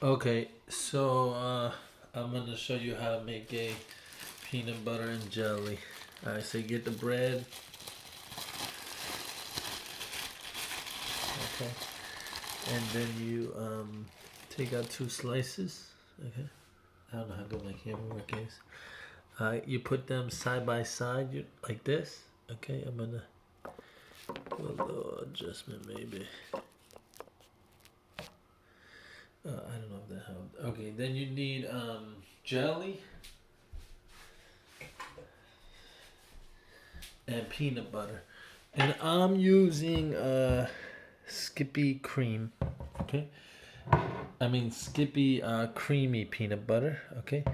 Okay, so I'm gonna show you how to make a peanut butter and jelly. Alright, so you get the bread. Okay. And then you take out two slices. Okay. I don't know how good my camera work is. You put them side by side like this. Okay, I'm gonna do a little adjustment maybe. I don't know if that helped. Okay, then you need jelly and peanut butter. And I'm using Skippy cream. Okay. I mean Skippy creamy peanut butter. Okay.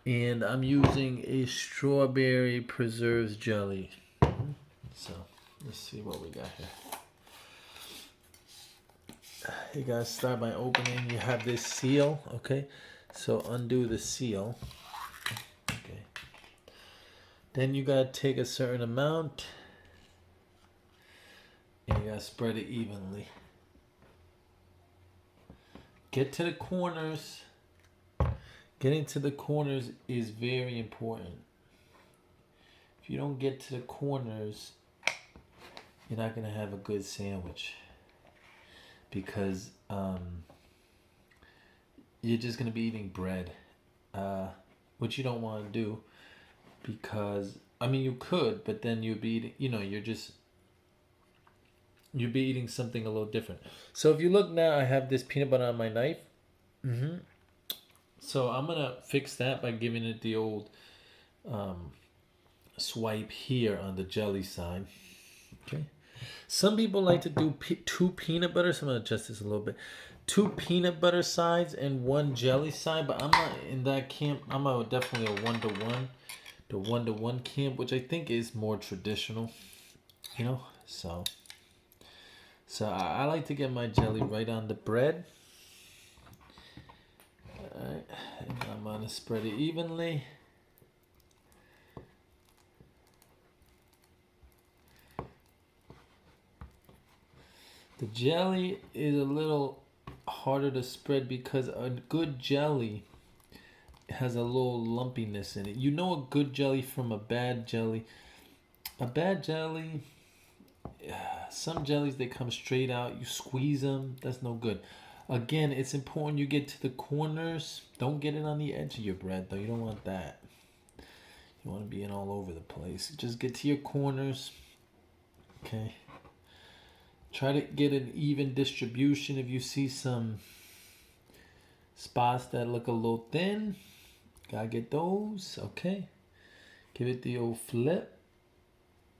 And I'm using a strawberry preserves jelly. So let's see what we got here. You guys start by opening. You have this seal. Okay. So undo the seal. Okay. Then you gotta take a certain amount and you gotta spread it evenly. Get to the corners. Getting to the corners is very important. If you don't get to the corners, you're not gonna have a good sandwich because you're just gonna be eating bread, which you don't want to do because I mean you could, but then you'd be eating, you'd be eating something a little different. So if you look now, I have this peanut butter on my knife. So I'm gonna fix that by giving it the old swipe here on the jelly side. Okay. Some people like to do two peanut butter. So I'm gonna adjust this a little bit. Two peanut butter sides and one jelly side, but I'm not in that camp. I'm definitely a 1-to-1, the 1-to-1 camp, which I think is more traditional. So I like to get my jelly right on the bread. Alright, and I'm gonna spread it evenly. The jelly is a little harder to spread because a good jelly has a little lumpiness in it. You know a good jelly from a bad jelly. A bad jelly, some jellies they come straight out. You squeeze them, that's no good. Again, it's important you get to the corners. Don't get it on the edge of your bread though. You don't want that. You want to be in all over the place. Just get to your corners. Okay. Try to get an even distribution. If you see some spots that look a little thin, gotta get those. Okay. Give it the old flip.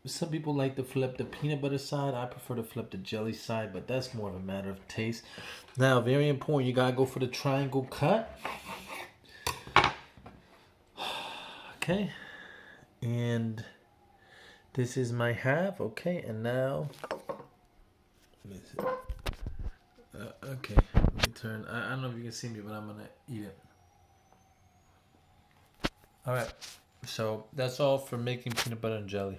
Some people like to flip the peanut butter side. I prefer to flip the jelly side, but that's more of a matter of taste. Now, very important, you gotta go for the triangle cut. Okay. And this is my half. Okay. And now, okay, let me turn. I don't know if you can see me, but I'm gonna eat it. All right, so that's all for making peanut butter and jelly.